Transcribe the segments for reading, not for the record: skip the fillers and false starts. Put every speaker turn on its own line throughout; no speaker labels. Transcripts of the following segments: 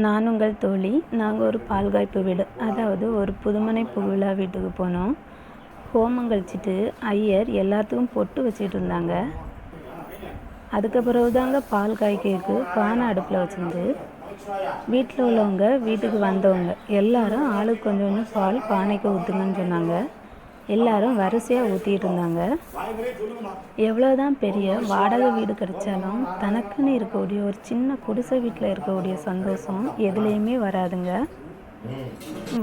நான் உங்கள் தோழி. நாங்கள் ஒரு பால் காய்ப்பு வீடு, அதாவது ஒரு புதுமனை புகுவிழா வீட்டுக்கு போனோம். ஹோமம் கழிச்சிட்டு ஐயர் எல்லாத்துக்கும் பொட்டு வச்சுட்டு இருந்தாங்க. அதுக்கு பிறகு தாங்க பால் காய்க்கிறதுக்கு பானை அடுப்பில் வச்சுருந்து வீட்டில் உள்ளவங்க வீட்டுக்கு வந்தவங்க எல்லாரும் ஆளுக்கு கொஞ்சம் கொஞ்சம் பால் பானைக்கு ஊற்றுங்கன்னு சொன்னாங்க. எல்லாரும் வரிசையாக ஊற்றிட்டு இருந்தாங்க. எவ்வளோதான் பெரிய வாடகை வீடு கிடைச்சாலும் தனக்குன்னு இருக்கக்கூடிய ஒரு சின்ன குடிசை வீட்டில் இருக்கக்கூடிய சந்தோஷம் எதுலேயுமே வராதுங்க.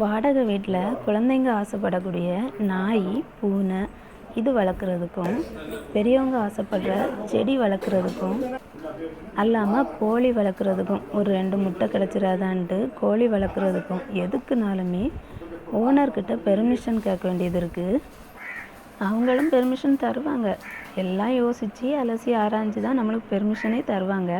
வாடகை வீட்டில் குழந்தைங்க ஆசைப்படக்கூடிய நாய், பூனை இது வளர்க்குறதுக்கும், பெரியவங்க ஆசைப்படுற செடி வளர்க்குறதுக்கும் அல்லாமல் கோழி வளர்க்குறதுக்கும், ஒரு 2 முட்டை கிடச்சிடாதான்ட்டு கோழி வளர்க்குறதுக்கும் எதுக்குனாலுமே ஓனர்கிட்ட பெர்மிஷன் கேட்க வேண்டியது இருக்குது. அவங்களும் பெர்மிஷன் தருவாங்க. எல்லாம் யோசித்து அலசி ஆராய்ஞ்சு தான் நம்மளுக்கு பெர்மிஷனே தருவாங்க.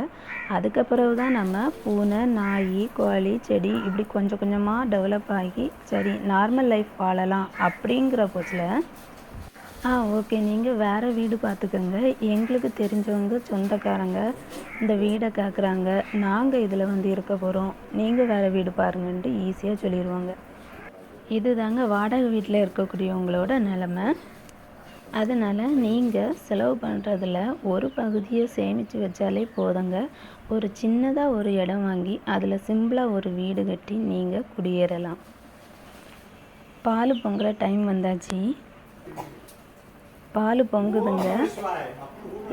அதுக்கு பிறகு தான் நம்ம பூனை, நாய், கோழி, செடி இப்படி கொஞ்சம் கொஞ்சமாக டெவலப் ஆகி சரி நார்மல் லைஃப் வாழலாம் அப்படிங்கிற போச்சில் ஓகே நீங்கள் வேறு வீடு பார்த்துக்கோங்க, எங்களுக்கு தெரிஞ்சவங்க சொந்தக்காரங்க இந்த வீடை கேட்குறாங்க, நாங்கள் இதில் வந்து இருக்க போகிறோம், நீங்கள் வேறு வீடு பாருங்கன்ட்டு ஈஸியாக சொல்லிடுவாங்க. இது தாங்க வாடகை வீட்டில் இருக்கக்கூடியவங்களோட நிலமை. அதனால் நீங்கள் செலவு பண்ணுறதில் ஒரு பகுதியை சேமித்து வச்சாலே போதுங்க. ஒரு சின்னதாக ஒரு இடம் வாங்கி அதில் சிம்பிளாக ஒரு வீடு கட்டி நீங்கள் குடியேறலாம். பால் பொங்குற டைம் வந்தாச்சு. பால் பொங்குதுங்க.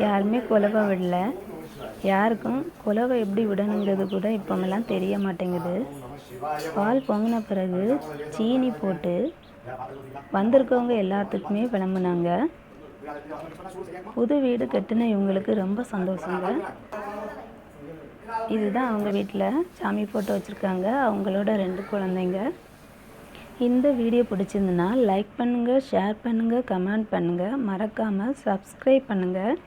யாருமே குலவை விடல. யாருக்கும் குலவை எப்படி விடணுங்கிறது கூட இப்போமெல்லாம் தெரிய மாட்டேங்குது. பால் பொங்கின பிறகு சீனி போட்டு வந்திருக்கவங்க எல்லாத்துக்குமே விளம்புனாங்க. புது வீடு கட்டின இவங்களுக்கு ரொம்ப சந்தோஷங்க. இதுதான் அவங்க வீட்டில் சாமி ஃபோட்டோ வச்சுருக்காங்க, அவங்களோட 2 குழந்தைங்க. இந்த வீடியோ பிடிச்சிருந்துன்னா லைக் பண்ணுங்கள், ஷேர் பண்ணுங்கள், கமெண்ட் பண்ணுங்கள், மறக்காமல் சப்ஸ்கிரைப் பண்ணுங்கள்.